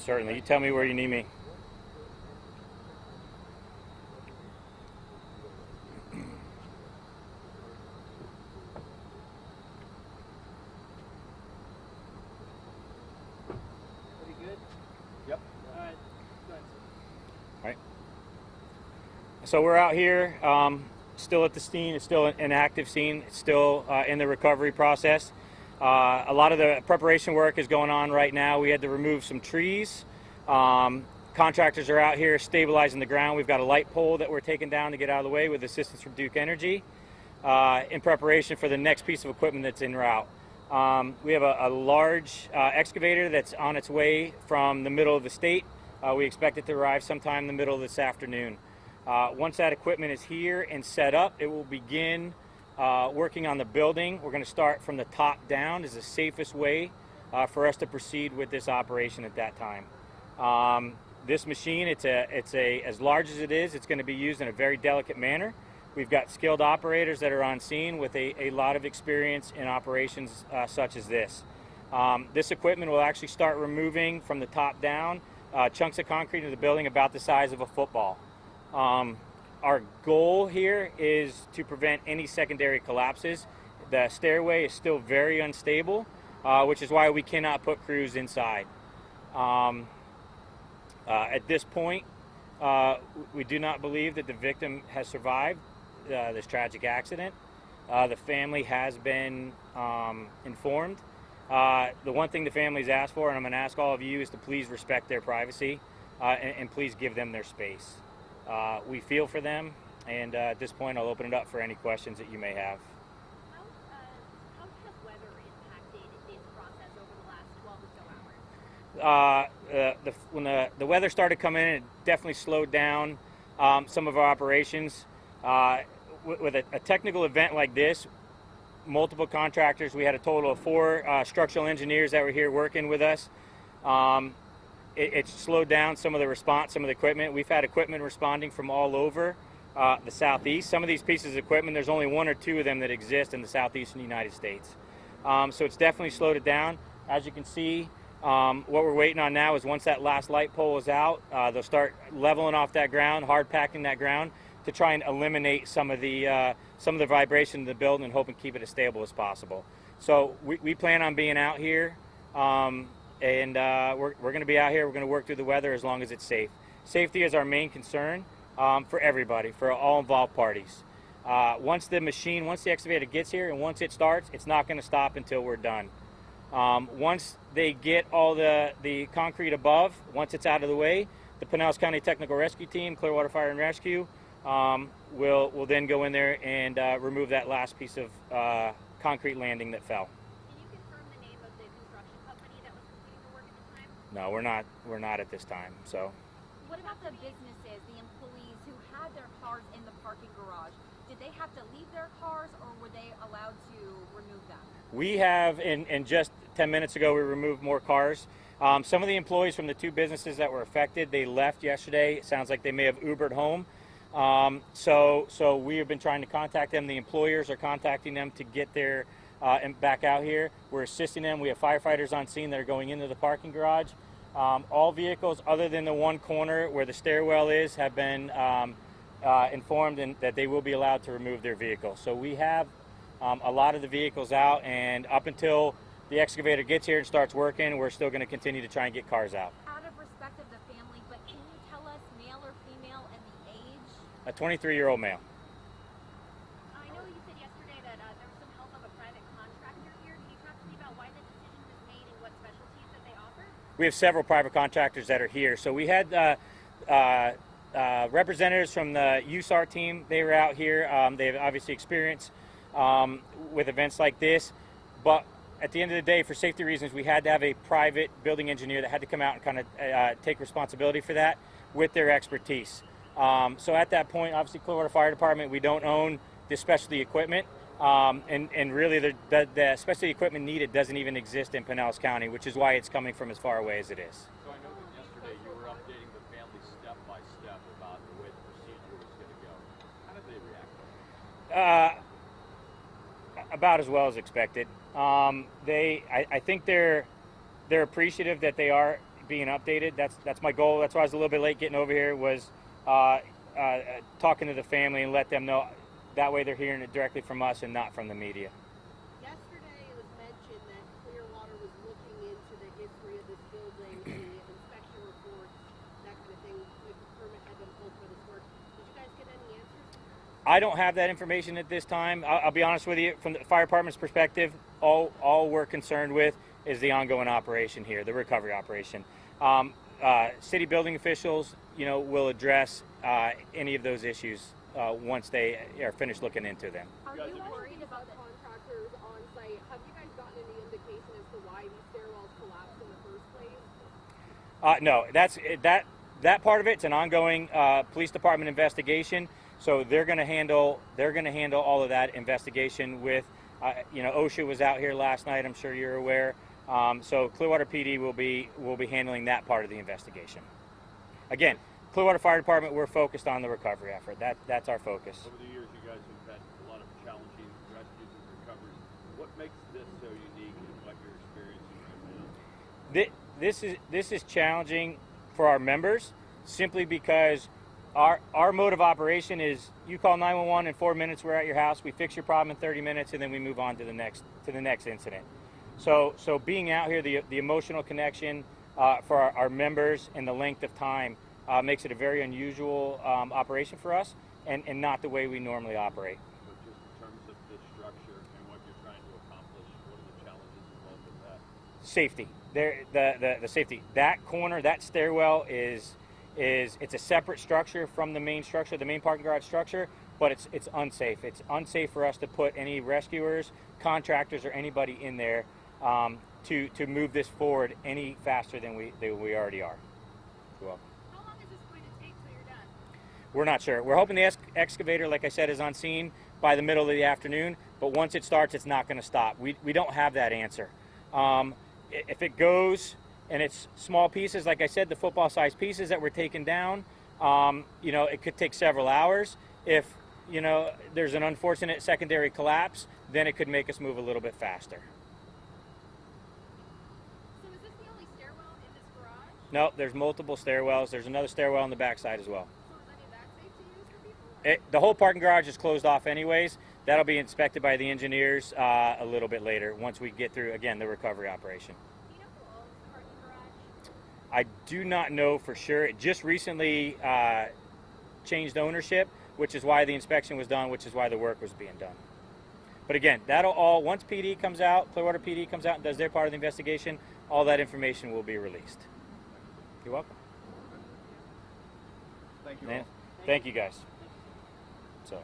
Certainly. You tell me where you need me. Pretty good? Yep. All right. Go ahead. All right. So we're out here, still at the scene. It's still an active scene. It's still in the recovery process. A lot of the preparation work is going on right now. We had to remove some trees. Contractors are out here stabilizing the ground. We've got a light pole that we're taking down to get out of the way with assistance from Duke Energy in preparation for the next piece of equipment that's en route. We have a large excavator that's on its way from the middle of the state. We expect it to arrive sometime in the middle of this afternoon. Once that equipment is here and set up, it will begin working on the building. We're going to start from the top down as the safest way for us to proceed with this operation at that time. This machine, it's as large as it is, it's going to be used in a very delicate manner. We've got skilled operators that are on scene with a lot of experience in operations such as this. This equipment will actually start removing from the top down chunks of concrete into the building about the size of a football. Our goal here is to prevent any secondary collapses. The stairway is still very unstable, which is why we cannot put crews inside. At this point, we do not believe that the victim has survived this tragic accident. The family has been informed. The one thing the family's asked for, and I'm going to ask all of you, is to please respect their privacy and please give them their space. We feel for them, and at this point I'll open it up for any questions that you may have. How has weather impacted this process over the last 12 or so hours? When the weather started coming in, it definitely slowed down some of our operations. With a technical event like this, multiple contractors, we had a total of 4 structural engineers that were here working with us. It slowed down some of the response, some of the equipment. We've had equipment responding from all over the southeast. Some of these pieces of equipment, there's only 1 or 2 of them that exist in the southeastern United States. So it's definitely slowed it down. As you can see, what we're waiting on now is once that last light pole is out, they'll start leveling off that ground, hard packing that ground to try and eliminate some of the vibration in the building and hope and keep it as stable as possible. So we plan on being out here. And we're going to be out here. We're going to work through the weather as long as it's safe. Safety is our main concern for everybody, for all involved parties. Once the excavator gets here and once it starts, it's not going to stop until we're done. Once they get all the concrete above, once it's out of the way, the Pinellas County Technical Rescue Team, Clearwater Fire and Rescue, will then go in there and remove that last piece of concrete landing that fell. No, we're not at this time. So. What about the businesses, the employees who had their cars in the parking garage? Did they have to leave their cars, or were they allowed to remove them? We have, in just 10 minutes ago, we removed more cars. Some of the employees from the 2 businesses that were affected, they left yesterday. It sounds like they may have Ubered home. So we have been trying to contact them. The employers are contacting them to get their and back out here. We're assisting them. We have firefighters on scene that are going into the parking garage. All vehicles other than the one corner where the stairwell is have been informed that they will be allowed to remove their vehicles. So we have a lot of the vehicles out, and up until the excavator gets here and starts working, we're still going to continue to try and get cars out. Out of respect of the family, but can you tell us male or female and the age? A 23-year-old male. I know you said yesterday that there was some help of a private contractor here. Can you talk to me about why the decision was made and what specialties that they offer? We have several private contractors that are here. So we had representatives from the USAR team. They were out here. They have obviously experience with events like this. But at the end of the day, for safety reasons, we had to have a private building engineer that had to come out and kind of take responsibility for that with their expertise. So at that point, obviously, Clearwater Fire Department, we don't own the specialty equipment. And really, the specialty equipment needed doesn't even exist in Pinellas County, which is why it's coming from as far away as it is. So I know that yesterday you were updating the family step by step about the way the procedure was going to go. How did they react? About as well as expected. I think they're appreciative that they are being updated. That's my goal. That's why I was a little bit late getting over here. Was talking to the family and let them know. That way they're hearing it directly from us and not from the media. Yesterday it was mentioned that Clearwater was looking into the history of this building, the inspection reports, that kind of thing, if a permit had been pulled for this work. Did you guys get any answers? I don't have that information at this time. I'll be honest with you. From the fire department's perspective, all we're concerned with is the ongoing operation here, the recovery operation. City building officials, will address any of those issues once they are finished looking into them. Are you worried about the Contractors on site, have you guys gotten any indication as to why these stairwells collapsed in the first place? No, that part of it's an ongoing police department investigation. So they're going to handle all of that investigation with, OSHA was out here last night. I'm sure you're aware. So Clearwater PD will be handling that part of the investigation. Again, Clearwater Fire Department, we're focused on the recovery effort. That's our focus. Over the years, you guys have had a lot of challenging rescues and recoveries. What makes this so unique in what you're experiencing right now? This is challenging for our members simply because our mode of operation is you call 911 in 4 minutes, we're at your house, we fix your problem in 30 minutes, and then we move on to the next incident. So being out here, the emotional connection for our members and the length of time makes it a very unusual operation for us and not the way we normally operate. But just in terms of the structure and what you're trying to accomplish, what are the challenges involved with that? Safety. The safety. That corner, that stairwell is it's a separate structure from the main structure, the main parking garage structure, but it's unsafe. It's unsafe for us to put any rescuers, contractors, or anybody in there to move this forward any faster than we already are. You're welcome. How long is this going to take till you're done? We're not sure. We're hoping the excavator, like I said, is on scene by the middle of the afternoon, but once it starts, it's not going to stop. We don't have that answer. If it goes and it's small pieces, like I said, the football-sized pieces that we're taking down, it could take several hours. If, there's an unfortunate secondary collapse, then it could make us move a little bit faster. So is this the only stairwell in this garage? No, there's multiple stairwells. There's another stairwell on the backside as well. So is any of that safe to use for people? The whole parking garage is closed off anyways. That'll be inspected by the engineers a little bit later once we get through, again, the recovery operation. Do you know who owns the parking garage? I do not know for sure. It just recently changed ownership, which is why the inspection was done, which is why the work was being done. But again, that'll all, once PD comes out, Clearwater PD comes out and does their part of the investigation, all that information will be released. You're welcome. Thank you Man, all. thank you guys. So.